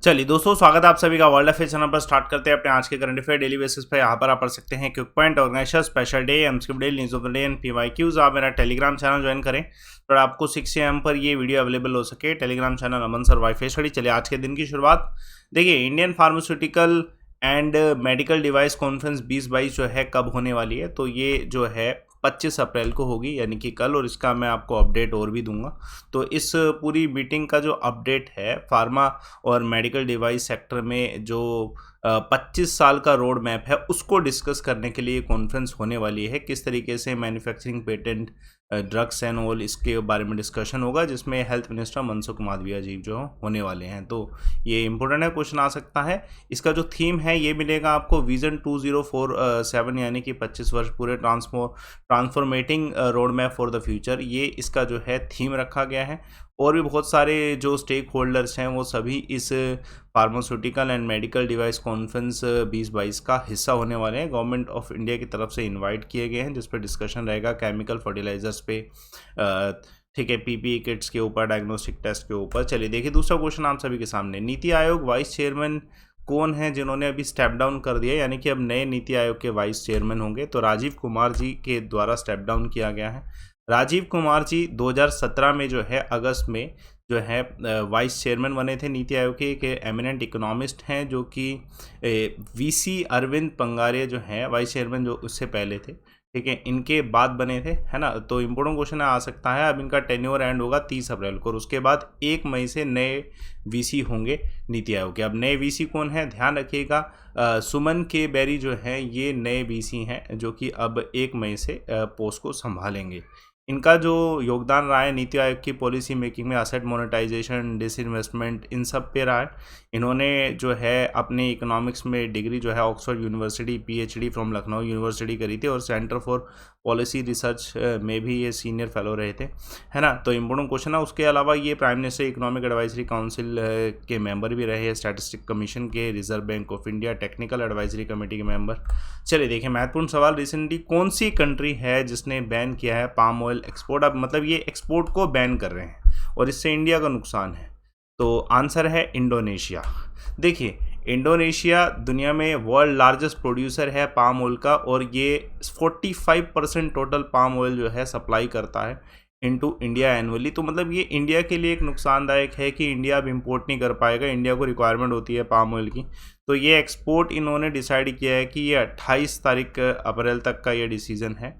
चलिए दोस्तों, स्वागत है आप सभी का वर्ल्ड अफेयर चैनल पर। स्टार्ट करते हैं अपने आज के करंट अफेयर डेली बेसिस पे। यहाँ पर आप पढ़ सकते हैं quick point, organisation, special day, MCQ daily, news of the day and PYQs. आप मेरा टेलीग्राम चैनल ज्वाइन करें तो आपको 6 AM पर ये वीडियो अवेलेबल हो सके। टेलीग्राम चैनल अमन सर वाईफाई स्टडी। चलिए आज के दिन की शुरुआत देखिए, Indian pharmaceutical and medical device conference 2022 जो है कब होने वाली है, तो ये जो है 25 अप्रैल को होगी, यानी कि कल। और इसका मैं आपको अपडेट और भी दूंगा। तो इस पूरी मीटिंग का जो अपडेट है, फार्मा और मेडिकल डिवाइस सेक्टर में जो 25 साल का रोड मैप है उसको डिस्कस करने के लिए कॉन्फ्रेंस होने वाली है। किस तरीके से manufacturing, patent, drugs and all, इसके बारे में डिस्कशन होगा, जिसमें हेल्थ मिनिस्टर मनसुख मांडविया जी जो होने वाले हैं। तो ये इंपॉर्टेंट है, क्वेश्चन आ सकता है। इसका जो थीम है ये मिलेगा आपको विजन 2047, यानी कि 25 वर्ष पूरे transforming road map for the future, ये इसका जो है थीम रखा गया है। और भी बहुत सारे जो स्टेक होल्डर्स हैं वो सभी इस pharmaceutical and medical device conference 2022 का हिस्सा होने वाले हैं। गवर्नमेंट ऑफ इंडिया की तरफ से इनवाइट किए गए हैं, जिस पर डिस्कशन रहेगा केमिकल फर्टिलाइजर्स पे, ठीक है, पीपीई किट्स के ऊपर, डायग्नोस्टिक टेस्ट के ऊपर। चलिए देखिए दूसरा क्वेश्चन आप सभी के सामने। नीति आयोग वाइस चेयरमैन कौन है जिन्होंने अभी स्टेप डाउन कर दिया, यानी कि अब नए नीति आयोग के वाइस चेयरमैन होंगे? तो राजीव कुमार जी के द्वारा स्टेप डाउन किया गया है। राजीव कुमार जी 2017 में जो है अगस्त में जो है वाइस चेयरमैन बने थे नीति आयोग के। एक एमिनेंट इकोनॉमिस्ट हैं जो कि वीसी अरविंद पंगारे जो हैं वाइस चेयरमैन, जो उससे पहले थे, ठीक है, इनके बाद बने थे, है ना। तो इम्पोर्टेंट क्वेश्चन आ सकता है। अब इनका टेन्योर एंड होगा 30 अप्रैल को, और उसके बाद 1 मई से नए वीसी होंगे नीति आयोग के। अब नए वीसी कौन है, ध्यान रखिएगा, सुमन के बेरी जो हैं ये नए वीसी हैं, जो कि अब 1 मई से पोस्ट को संभालेंगे। इनका जो योगदान रहा है नीति आयोग की पॉलिसी मेकिंग में, असेट मोनेटाइजेशन, डिसइन्वेस्टमेंट, इन सब पे रहा है। इन्होंने जो है अपने इकोनॉमिक्स में डिग्री जो है Oxford university, PhD from Lucknow university करी थी, और सेंटर फॉर पॉलिसी रिसर्च में भी ये सीनियर फेलो रहे थे, है ना। तो इम्पोर्टेंट क्वेश्चन है। उसके अलावा ये prime minister economic advisory council के मेंबर भी रहे हैं, स्टैटिस्टिक कमीशन के, reserve bank of India technical advisory committee के मेंबर। चलिए देखिए महत्वपूर्ण सवाल, रिसेंटली कौन सी कंट्री है जिसने बैन किया है पाम ऑयल एक्सपोर्ट? अब मतलब ये एक्सपोर्ट को बैन कर रहे हैं और इससे इंडिया का नुकसान है। तो आंसर है इंडोनेशिया। देखिए, इंडोनेशिया दुनिया में वर्ल्ड लार्जेस्ट प्रोड्यूसर है पाम ऑयल का, और ये 45% टोटल पाम ऑयल जो है सप्लाई करता है इनटू इंडिया एनुअली। तो मतलब ये इंडिया के लिए एक नुकसानदायक है कि इंडिया अब इंपोर्ट नहीं कर पाएगा। इंडिया को रिक्वायरमेंट होती है पाम ऑयल की। तो ये एक्सपोर्ट इन्होंने डिसाइड किया है कि ये 28 तारीख अप्रैल तक का ये डिसीजन है।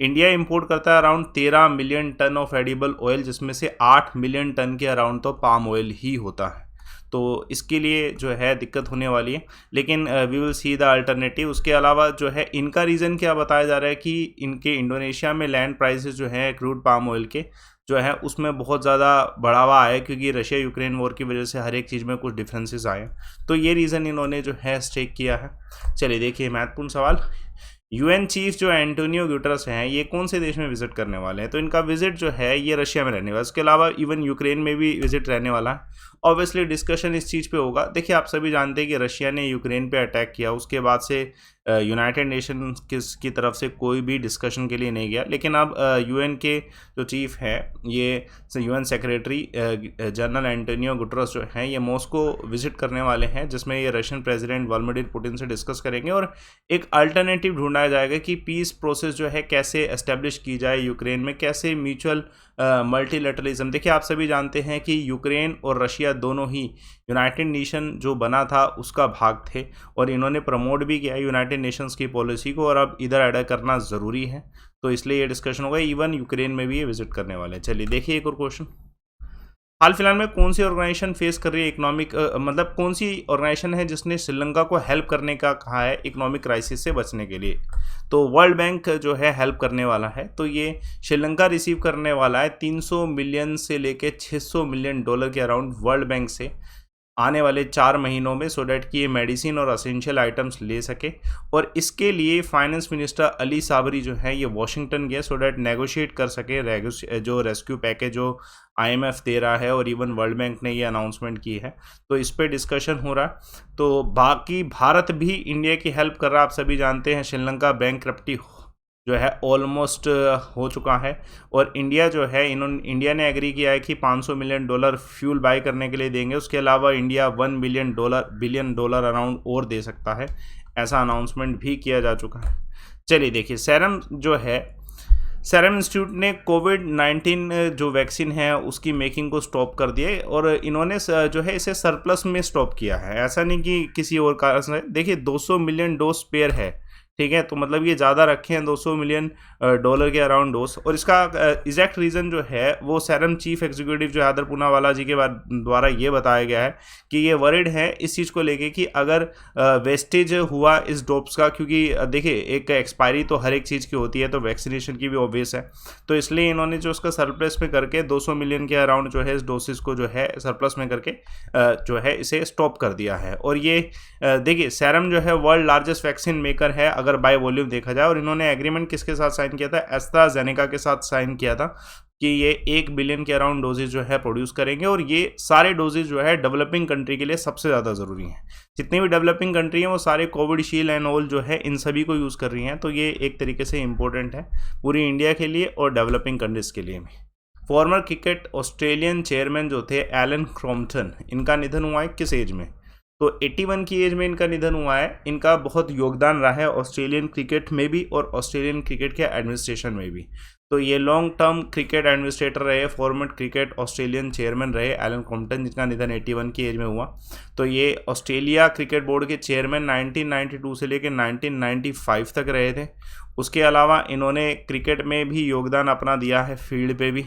इंडिया इंपोर्ट करता है around 13 million ton of edible oil, जिसमें से 8 मिलियन टन के अराउंड तो पाम ऑयल ही होता है। तो इसके लिए जो है दिक्कत होने वाली है, लेकिन we will see the alternative. उसके अलावा जो है इनका रीज़न क्या बताया जा रहा है कि इनके इंडोनेशिया में लैंड प्राइसेस जो हैं क्रूड पाम ऑयल के जो है उसमें बहुत ज़्यादा बढ़ावा आया, क्योंकि रशिया यूक्रेन वॉर की वजह से हर एक चीज़ में कुछ डिफरेंसेस आए। तो ये रीज़न इन्होंने जो है स्टेक किया है। चलिए देखिए महत्वपूर्ण सवाल, यूएन चीफ जो एंटोनियो गुटेरेस हैं ये कौन से देश में विजिट करने वाले हैं? तो इनका विजिट जो है ये रशिया में रहने वाला है। इसके अलावा इवन यूक्रेन में भी विजिट रहने वाला है। ऑब्वियसली डिस्कशन इस चीज़ पे होगा। देखिए, आप सभी जानते हैं कि रशिया ने यूक्रेन पे अटैक किया, उसके बाद से यूनाइटेड नेशन की तरफ से कोई भी डिस्कशन के लिए नहीं गया। लेकिन अब यूएन के जो चीफ हैं, ये UN secretary general Antonio Guterres जो हैं ये मॉस्को विजिट करने वाले हैं, जिसमें ये रशियन प्रेसिडेंट व्लादिमीर पुतिन से डिस्कस करेंगे और एक अल्टरनेटिव ढूंढा जाएगा कि पीस प्रोसेस जो है कैसे एस्टेब्लिश की जाए यूक्रेन में, कैसे म्यूचुअल मल्टीलैटरलिज्म। देखिए, आप सभी जानते हैं कि यूक्रेन और रशिया दोनों ही यूनाइटेड नेशन जो बना था उसका भाग थे, और इन्होंने प्रमोट भी किया यूनाइटेड नेशंस की पॉलिसी को, और अब इधर ऐड करना ज़रूरी है। तो इसलिए ये डिस्कशन होगा। इवन यूक्रेन में भी ये विजिट करने वाले हैं। चलिए देखिए एक और क्वेश्चन, हाल फिलहाल में कौन सी ऑर्गेनाइजेशन फेस कर रही है इकोनॉमिक मतलब कौन सी ऑर्गेनाइजेशन है जिसने श्रीलंका को हेल्प करने का कहा है इकोनॉमिक क्राइसिस से बचने के लिए? तो वर्ल्ड बैंक जो है हेल्प करने वाला है। तो ये श्रीलंका रिसीव करने वाला है 300 मिलियन से लेके 600 मिलियन डॉलर के अराउंड वर्ल्ड बैंक से आने वाले 4 महीनों में, सो डैट कि ये मेडिसिन और असेंशियल आइटम्स ले सके। और इसके लिए फाइनेंस मिनिस्टर अली साबरी जो है ये वॉशिंगटन गए, सो डैट नेगोशिएट कर सके जो रेस्क्यू पैकेज जो आईएमएफ दे रहा है, और इवन वर्ल्ड बैंक ने ये अनाउंसमेंट की है। तो इस पर डिस्कशन हो रहा है। तो बाकी भारत भी इंडिया की हेल्प कर रहा है। आप सभी जानते हैं श्रीलंका बैंकक्रप्टी जो है ऑलमोस्ट हो चुका है। और इंडिया जो है इंडिया ने एग्री किया है कि $500 मिलियन फ्यूल बाय करने के लिए देंगे। उसके अलावा इंडिया $1 बिलियन अराउंड और दे सकता है, ऐसा अनाउंसमेंट भी किया जा चुका है। चलिए देखिए, सेरम इंस्टीट्यूट ने कोविड-19 जो वैक्सीन है उसकी मेकिंग को स्टॉप कर दिया, और इन्होंने जो है इसे सरप्लस में स्टॉप किया है, ऐसा नहीं कि किसी और कारण से। देखिए 200 मिलियन डोज स्पेयर है, ठीक है, तो मतलब ये ज़्यादा रखे हैं, $200 मिलियन के अराउंड डोज। और इसका एग्जैक्ट रीज़न जो है वो सेरम चीफ एग्जीक्यूटिव जो आदर पूनावाला जी के द्वारा ये बताया गया है कि ये वरिड है इस चीज़ को लेके कि अगर वेस्टेज हुआ इस डोप्स का, क्योंकि देखिए एक एक्सपायरी तो हर एक चीज़ की होती है, तो वैक्सीनेशन की भी ऑब्वियस है, तो इसलिए इन्होंने जो उसका सरप्लस में करके 200 मिलियन के अराउंड जो है इस डोसेस को जो है सरप्लस में करके जो है इसे स्टॉप कर दिया है। और ये देखिए सेरम जो है वर्ल्ड लार्जेस्ट वैक्सीन मेकर है अगर बाय वॉल्यूम देखा जाए, और इन्होंने एग्रीमेंट किसके साथ साइन किया था, एस्ट्राजेनेका के साथ साइन किया था कि ये 1 बिलियन के अराउंड डोजेज जो है प्रोड्यूस करेंगे। और ये सारे डोजेज जो है डेवलपिंग कंट्री के लिए सबसे ज़्यादा ज़रूरी हैं। जितनी भी डेवलपिंग कंट्री हैं वो सारे कोविडशील्ड एंड ऑल जो है इन सभी को यूज़ कर रही हैं, तो ये एक तरीके से इंपॉर्टेंट है पूरी इंडिया के लिए और डेवलपिंग कंट्रीज के लिए भी। फॉर्मर क्रिकेट ऑस्ट्रेलियन चेयरमैन जो थे एलन क्रॉम्पटन, इनका निधन हुआ है किस एज में, तो 81 की एज में इनका निधन हुआ है। इनका बहुत योगदान रहा है ऑस्ट्रेलियन क्रिकेट में भी और ऑस्ट्रेलियन क्रिकेट के एडमिनिस्ट्रेशन में भी। तो ये लॉन्ग टर्म क्रिकेट एडमिनिस्ट्रेटर रहे, फॉर्मर क्रिकेट ऑस्ट्रेलियन चेयरमैन रहे एलन क्रॉम्पटन, जिनका निधन 81 की एज में हुआ। तो ये ऑस्ट्रेलिया क्रिकेट बोर्ड के चेयरमैन 1992 से लेकर 1995 तक रहे थे। उसके अलावा इन्होंने क्रिकेट में भी योगदान अपना दिया है, फील्ड पे भी।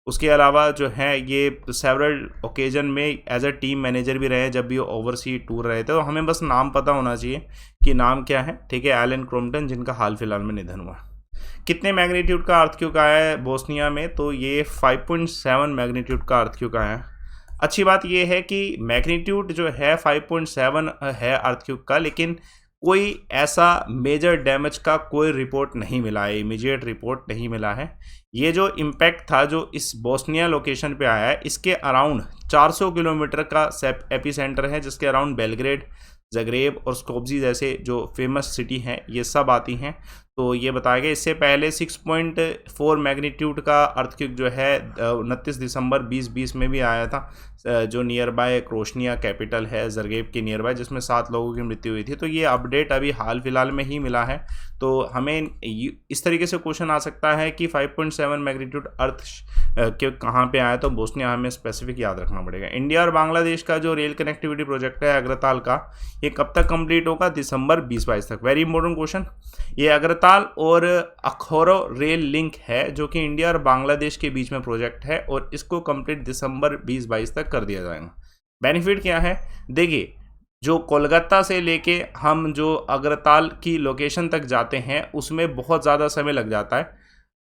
उसके अलावा जो है ये सेवरल ओकेजन में एज अ टीम मैनेजर भी रहे जब भी ओवरसी टूर रहे थे। तो हमें बस नाम पता होना चाहिए कि नाम क्या है, ठीक है, एलन क्रॉम्पटन, जिनका हाल फिलहाल में निधन हुआ। कितने मैग्नीट्यूड का अर्थक्वेक आया है बोस्निया में, तो ये 5.7 मैग्नीट्यूड का अर्थक्वेक आया है। अच्छी बात ये है कि मैग्नीट्यूड जो है 5.7 है अर्थक्वेक का, लेकिन कोई ऐसा मेजर डैमेज का कोई रिपोर्ट नहीं मिला है, इमीडिएट रिपोर्ट नहीं मिला है। ये जो इम्पैक्ट था जो इस बोस्निया लोकेशन पे आया है, इसके अराउंड 400 किलोमीटर का एपिसेंटर है, जिसके अराउंड बेलग्रेड, ज़ग्रेब और स्कोप्जे जैसे जो फेमस सिटी हैं ये सब आती हैं। तो ये बताया गया। इससे पहले 6.4 मैग्नीट्यूड का अर्थक्वेक जो है 29 दिसंबर 2020 में भी आया था, जो नियर बाय क्रोशनिया कैपिटल है ज़ग्रेब के नियर बाय, जिसमें 7 लोगों की मृत्यु हुई थी। तो ये अपडेट अभी हाल फिलहाल में ही मिला है। तो हमें इस तरीके से क्वेश्चन आ सकता है कि 5.7 मैग्नीट्यूड अर्थ के कहाँ पे आया, तो बोस्निया हमें स्पेसिफिक याद रखना पड़ेगा। इंडिया और बांग्लादेश का जो रेल कनेक्टिविटी प्रोजेक्ट है अग्रताल का, ये कब तक कंप्लीट होगा, दिसंबर 2022 तक। Very important question. ये अग्रताल और अखौरो रेल लिंक है जो कि इंडिया और बांग्लादेश के बीच में प्रोजेक्ट है, और इसको कंप्लीट दिसंबर 2022 तक कर दिया जाएगा। बेनिफिट क्या है, देखिए जो कोलकाता से लेके हम जो अग्रताल की लोकेशन तक जाते हैं उसमें बहुत ज़्यादा समय लग जाता है,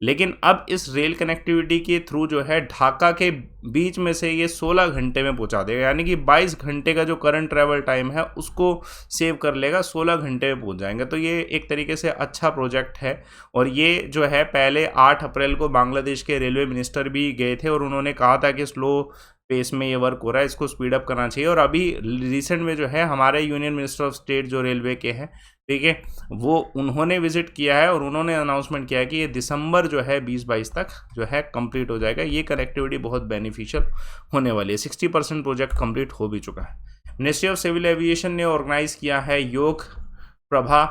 लेकिन अब इस रेल कनेक्टिविटी के थ्रू जो है ढाका के बीच में से ये 16 घंटे में पहुंचा देगा, यानी कि 22 घंटे का जो करंट ट्रैवल टाइम है उसको सेव कर लेगा, 16 घंटे में पहुंच जाएंगे। तो ये एक तरीके से अच्छा प्रोजेक्ट है। और ये जो है पहले 8 अप्रैल को बांग्लादेश के रेलवे मिनिस्टर भी गए थे और उन्होंने कहा था कि स्लो पेस में ये वर्क हो रहा है, इसको स्पीड अप करना चाहिए। और अभी रिसेंट में जो है हमारे यूनियन मिनिस्टर ऑफ स्टेट जो रेलवे के हैं, ठीक है, वो उन्होंने विजिट किया है और उन्होंने अनाउंसमेंट किया है कि ये दिसंबर जो है 2022 तक जो है कंप्लीट हो जाएगा। ये कनेक्टिविटी बहुत बेनिफिशियल होने वाली है। 60% प्रोजेक्ट कंप्लीट हो भी चुका है। मिनिस्ट्री ऑफ सिविल एविएशन ने ऑर्गेनाइज किया है योग प्रभा,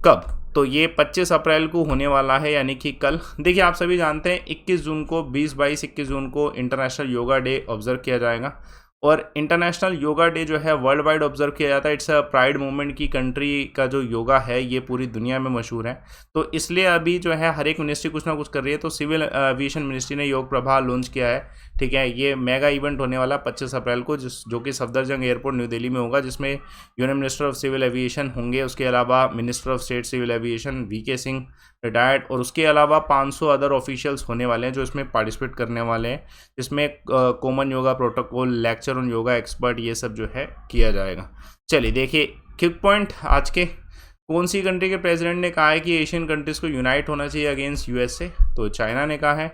कब, तो ये 25 अप्रैल को होने वाला है, यानी कि कल। देखिए आप सभी जानते हैं 21 जून को 21 जून को इंटरनेशनल योगा डे ऑब्जर्व किया जाएगा। और इंटरनेशनल योगा डे जो है वर्ल्ड वाइड ऑब्जर्व किया जाता है। इट्स अ प्राइड मूवमेंट की कंट्री का जो योगा है ये पूरी दुनिया में मशहूर है। तो इसलिए अभी जो है हर एक मिनिस्ट्री कुछ ना कुछ कर रही है। तो सिविल एविएशन मिनिस्ट्री ने योग प्रभा लॉन्च किया है, ठीक है। ये मेगा इवेंट होने वाला 25 अप्रैल को, जो कि सफदरजंग एयरपोर्ट न्यू दिल्ली में होगा, जिसमें union minister of civil aviation होंगे, उसके अलावा minister of state civil aviation VK Singh retired, और उसके अलावा 500 अदर ऑफिशियल्स होने वाले हैं जो इसमें पार्टिसिपेट करने वाले हैं, जिसमें common yoga protocol, lecture on yoga expert, ये सब जो है किया जाएगा। चलिए देखिए क्विक पॉइंट आज के, कौन सी कंट्री के प्रेसिडेंट ने कहा है कि एशियन कंट्रीज को यूनाइट होना चाहिए अगेंस्ट यूएसए, तो चाइना ने कहा है।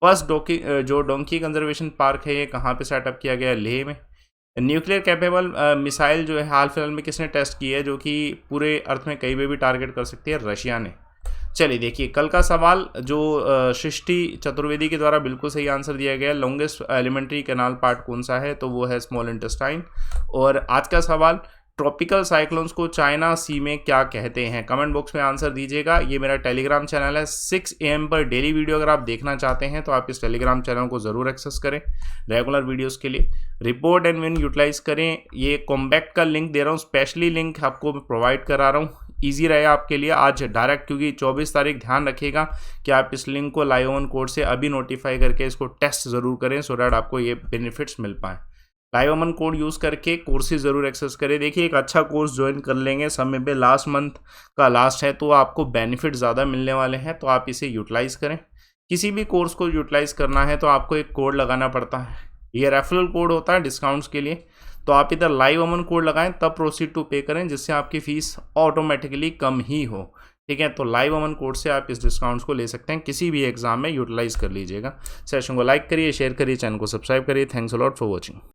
फर्स्ट डोंकी कंजर्वेशन पार्क है ये कहाँ पे सेटअप किया गया है, लेह में। न्यूक्लियर कैपेबल मिसाइल जो है हाल फिलहाल में किसने टेस्ट की है, जो कि पूरे अर्थ में कहीं पे भी टारगेट कर सकती है, रशिया ने। चलिए देखिए कल का सवाल जो सृष्टि चतुर्वेदी के द्वारा बिल्कुल सही आंसर दिया गया है। लॉन्गेस्ट एलिमेंट्री कैनाल पार्ट कौन सा है, तो वो है स्मॉल इंटेस्टाइन। और आज का सवाल, ट्रॉपिकल साइक्लोन्स को चाइना सी में क्या कहते हैं, कमेंट बॉक्स में आंसर दीजिएगा। ये मेरा टेलीग्राम चैनल है, 6 AM पर डेली वीडियो अगर आप देखना चाहते हैं तो आप इस टेलीग्राम चैनल को ज़रूर एक्सेस करें रेगुलर वीडियोस के लिए। रिपोर्ट एंड विन यूटिलाइज करें। ये कॉम्बैक्ट का लिंक दे रहा हूँ, स्पेशली लिंक आपको प्रोवाइड करा रहा हूँ, ईजी रहे आपके लिए आज डायरेक्ट, क्योंकि 24 तारीख ध्यान रखिएगा कि आप इस लिंक को लाइव ऑन कोड से अभी नोटिफाई करके इसको टेस्ट ज़रूर करें सो डैट आपको ये बेनिफिट्स मिल पाएँ। लाइव अमन कोड यूज़ करके कोर्सेज ज़रूर एक्सेस करें। देखिए एक अच्छा कोर्स ज्वाइन कर लेंगे समय पे, लास्ट मंथ का लास्ट है तो आपको बेनिफिट ज़्यादा मिलने वाले हैं, तो आप इसे यूटिलाइज़ करें। किसी भी कोर्स को यूटिलाइज़ करना है तो आपको एक कोड लगाना पड़ता है, ये रेफरल कोड होता है डिस्काउंट्स के लिए। तो आप इधर लाइव अमन कोड लगाएं तब प्रोसीड टू पे करें, जिससे आपकी फ़ीस ऑटोमेटिकली कम ही हो। ठीक है, तो लाइव अमन कोड से आप इस डिस्काउंट्स को ले सकते हैं, किसी भी एग्जाम में यूटिलाइज़ कर लीजिएगा। सेशन को लाइक करिए, शेयर करिए, चैनल को सब्सक्राइब करिए। Thanks a lot for watching.